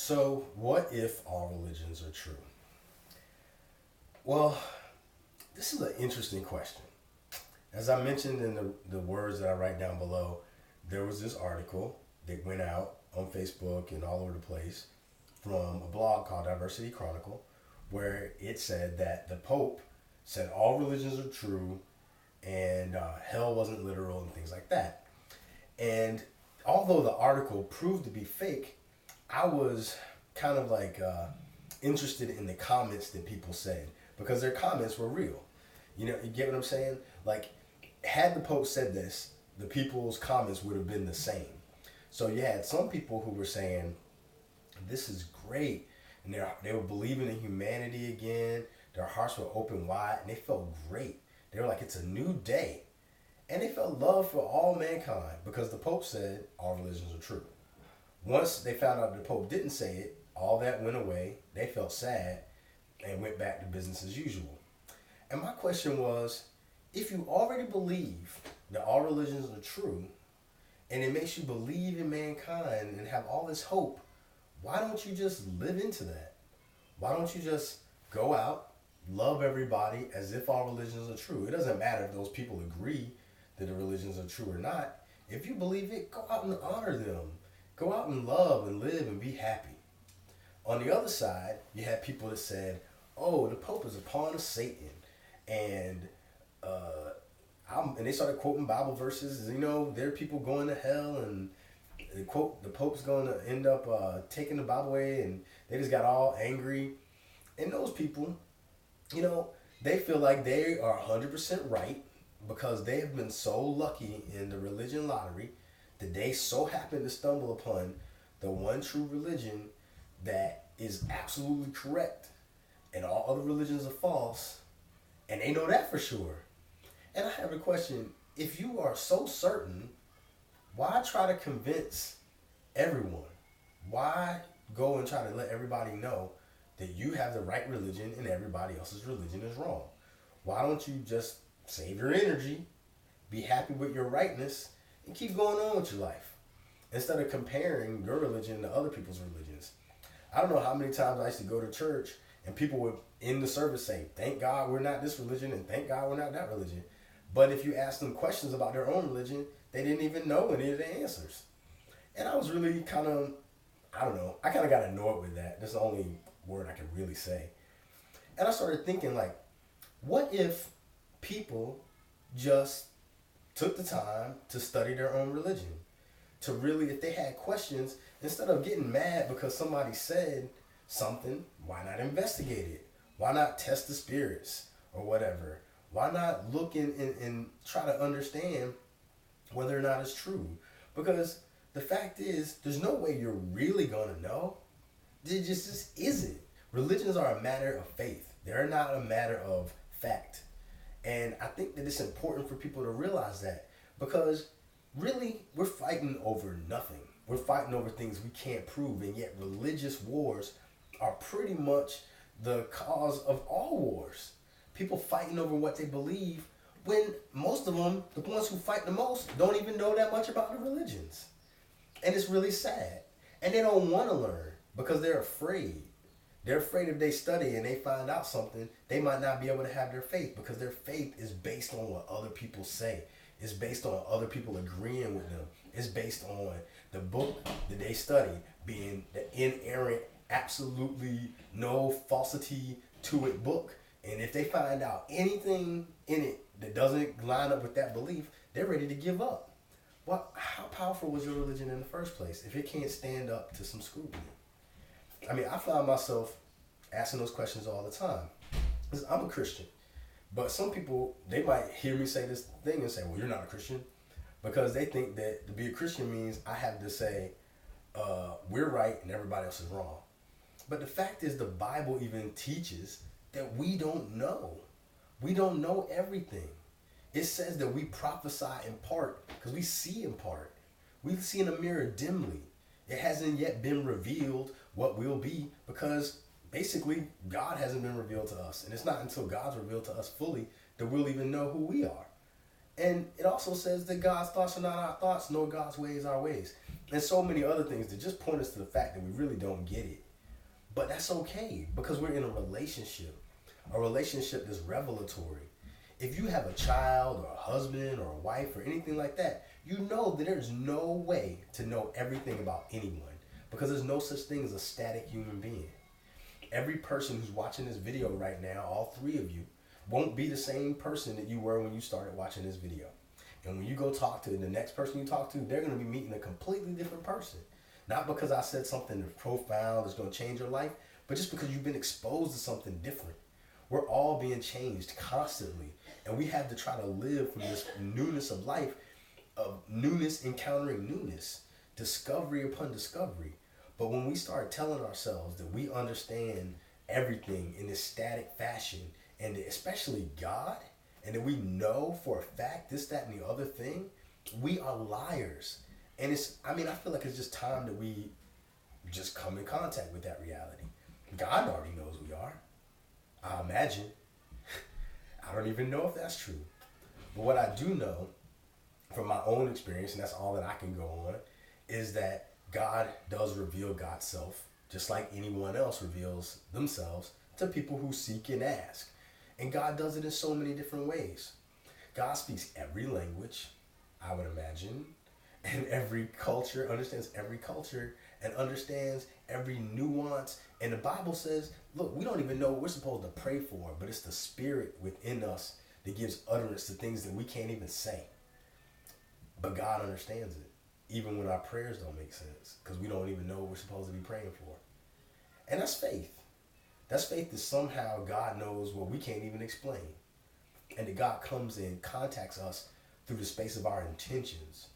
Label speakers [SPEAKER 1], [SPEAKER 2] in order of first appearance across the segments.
[SPEAKER 1] So, what if all religions are true? Well, this is an interesting question. As I mentioned in the words that I write down below, there was this article that went out on Facebook and all over the place from a blog called Diversity Chronicle, where it said that the Pope said all religions are true and hell wasn't literal and things like that. And although the article proved to be fake, I was kind of like interested in the comments that people said because their comments were real. You get what I'm saying? Like, had the Pope said this, the people's comments would have been the same. So you had some people who were saying, this is great. And they were believing in humanity again. Their hearts were open wide and they felt great. They were like, it's a new day. And they felt love for all mankind because the Pope said all religions are true. Once they found out the Pope didn't say it, all that went away. They felt sad and went back to business as usual. And my question was, if you already believe that all religions are true, and it makes you believe in mankind and have all this hope, why don't you just live into that? Why don't you just go out, love everybody as if all religions are true? It doesn't matter if those people agree that the religions are true or not. If you believe it, go out and honor them. Go out and love and live and be happy. On the other side, you had people that said, oh, the Pope is a pawn of Satan. And and they started quoting Bible verses. There are people going to hell, and they quote the Pope's going to end up taking the Bible away, and they just got all angry. And those people, they feel like they are 100% right because they have been so lucky in the religion lottery that they so happen to stumble upon the one true religion that is absolutely correct, and all other religions are false, and they know that for sure. And I have a question. If you are so certain, why try to convince everyone? Why go and try to let everybody know that you have the right religion and everybody else's religion is wrong? Why don't you just save your energy, be happy with your rightness, and keep going on with your life instead of comparing your religion to other people's religions? I don't know how many times I used to go to church and people would in the service say, thank God we're not this religion and thank God we're not that religion. But if you ask them questions about their own religion, they didn't even know any of the answers. And I was really kind of, I don't know, I kind of got annoyed with that. That's the only word I can really say. And I started thinking, like, what if people just took the time to study their own religion? To really, if they had questions, instead of getting mad because somebody said something, why not investigate it? Why not test the spirits or whatever? Why not look and try to understand whether or not it's true? Because the fact is, there's no way you're really going to know. It just isn't. Religions are a matter of faith. They're not a matter of fact. And I think that it's important for people to realize that because really, we're fighting over nothing. We're fighting over things we can't prove, and yet religious wars are pretty much the cause of all wars. People fighting over what they believe when most of them, the ones who fight the most, don't even know that much about the religions. And it's really sad. And they don't want to learn because they're afraid. They're afraid if they study and they find out something, they might not be able to have their faith because their faith is based on what other people say. It's based on other people agreeing with them. It's based on the book that they study being the inerrant, absolutely no falsity to it book. And if they find out anything in it that doesn't line up with that belief, they're ready to give up. Well, how powerful was your religion in the first place if it can't stand up to some scrutiny? I mean, I find myself asking those questions all the time. Because I'm a Christian. But some people, they might hear me say this thing and say, well, you're not a Christian. Because they think that to be a Christian means I have to say, we're right and everybody else is wrong. But the fact is, the Bible even teaches that we don't know. We don't know everything. It says that we prophesy in part because we see in part. We see in a mirror dimly. It hasn't yet been revealed what will be because basically God hasn't been revealed to us. And it's not until God's revealed to us fully that we'll even know who we are. And it also says that God's thoughts are not our thoughts, nor God's ways our ways. And so many other things that just point us to the fact that we really don't get it. But that's okay because we're in a relationship that's revelatory. If you have a child or a husband or a wife or anything like that, you know that there's no way to know everything about anyone because there's no such thing as a static human being. Every person who's watching this video right now, all three of you, won't be the same person that you were when you started watching this video. And when you go talk to the next person you talk to, they're going to be meeting a completely different person. Not because I said something profound that's going to change your life, but just because you've been exposed to something different. We're all being changed constantly. And we have to try to live from this newness of life, of newness encountering newness, discovery upon discovery. But when we start telling ourselves that we understand everything in this static fashion, and especially God, and that we know for a fact this, that, and the other thing, we are liars. And I feel like it's just time that we just come in contact with that reality. God already knows we are. I imagine. I don't even know if that's true. But what I do know from my own experience, and that's all that I can go on, is that God does reveal God's self, just like anyone else reveals themselves to people who seek and ask. And God does it in so many different ways. God speaks every language, I would imagine, and every culture, understands every culture, and understands every nuance. And the Bible says, look, we don't even know what we're supposed to pray for, but it's the Spirit within us that gives utterance to things that we can't even say. But God understands it, even when our prayers don't make sense, because we don't even know what we're supposed to be praying for. And that's faith. That's faith that somehow God knows what we can't even explain. And that God comes and contacts us through the space of our intentions,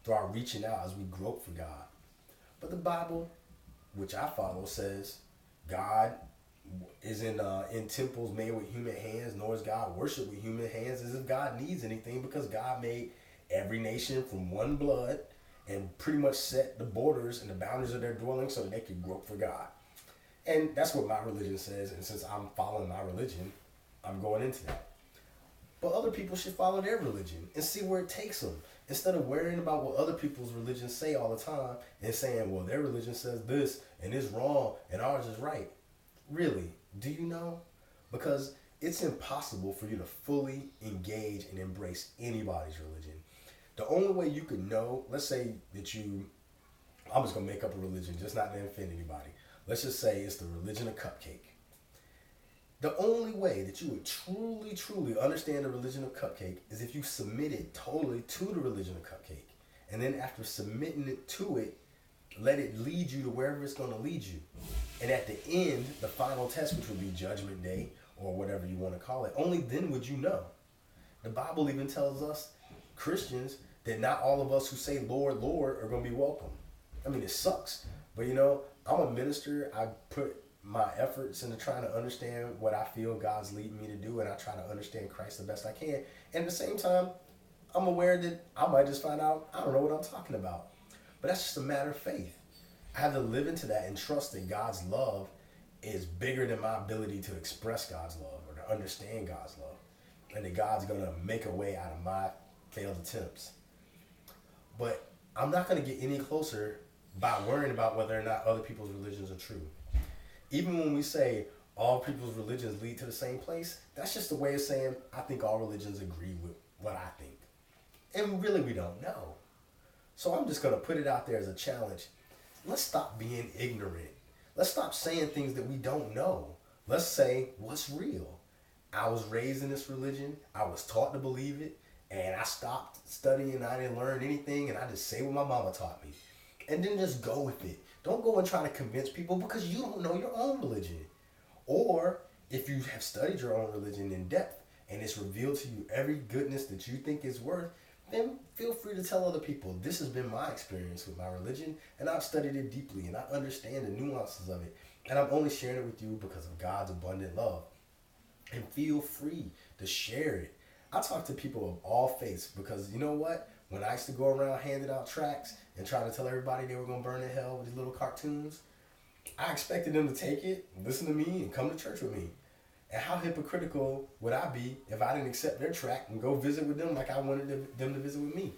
[SPEAKER 1] through our reaching out as we grope for God. But the Bible, which I follow, says God is in temples made with human hands, nor is God worshipped with human hands as if God needs anything, because God made every nation from one blood and pretty much set the borders and the boundaries of their dwelling so that they could grope for God. And that's what my religion says, and since I'm following my religion, I'm going into that. But other people should follow their religion and see where it takes them, instead of worrying about what other people's religions say all the time and saying, well, their religion says this and it's wrong and ours is right. Really, do you know? Because it's impossible for you to fully engage and embrace anybody's religion. The only way you could know, let's say that I'm just going to make up a religion just not to offend anybody. Let's just say it's the religion of cupcake. The only way that you would truly, truly understand the religion of cupcake is if you submitted totally to the religion of cupcake. And then after submitting it to it, let it lead you to wherever it's going to lead you. And at the end, the final test, which would be Judgment Day or whatever you want to call it, only then would you know. The Bible even tells us, Christians, that not all of us who say Lord, Lord are going to be welcome. I mean, it sucks. But I'm a minister. I put my efforts into trying to understand what I feel God's leading me to do, and I try to understand Christ the best I can. And at the same time, I'm aware that I might just find out I don't know what I'm talking about. But that's just a matter of faith. I have to live into that and trust that God's love is bigger than my ability to express God's love or to understand God's love, and that God's going to make a way out of my failed attempts. But I'm not going to get any closer by worrying about whether or not other people's religions are true. Even when we say all people's religions lead to the same place, that's just a way of saying I think all religions agree with what I think. And really we don't know. So I'm just going to put it out there as a challenge. Let's stop being ignorant. Let's stop saying things that we don't know. Let's say what's real. I was raised in this religion. I was taught to believe it. And I stopped studying. I didn't learn anything. And I just say what my mama taught me. And then just go with it. Don't go and try to convince people because you don't know your own religion. Or if you have studied your own religion in depth and it's revealed to you every goodness that you think is worth, then feel free to tell other people, this has been my experience with my religion, and I've studied it deeply, and I understand the nuances of it, and I'm only sharing it with you because of God's abundant love. And feel free to share it. I talk to people of all faiths because you know what? When I used to go around handing out tracts and try to tell everybody they were going to burn in hell with these little cartoons, I expected them to take it, listen to me, and come to church with me. And how hypocritical would I be if I didn't accept their track and go visit with them like I wanted them to visit with me?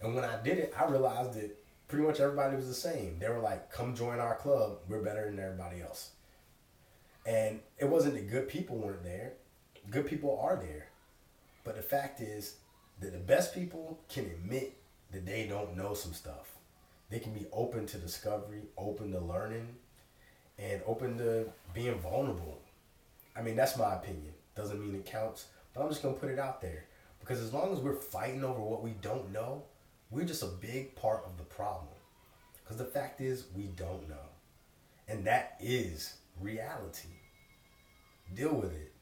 [SPEAKER 1] And when I did it, I realized that pretty much everybody was the same. They were like, come join our club. We're better than everybody else. And it wasn't that good people weren't there. Good people are there. But the fact is that the best people can admit that they don't know some stuff. They can be open to discovery, open to learning, and open to being vulnerable. I mean, that's my opinion. Doesn't mean it counts, but I'm just going to put it out there. Because as long as we're fighting over what we don't know, we're just a big part of the problem. Because the fact is, we don't know. And that is reality. Deal with it.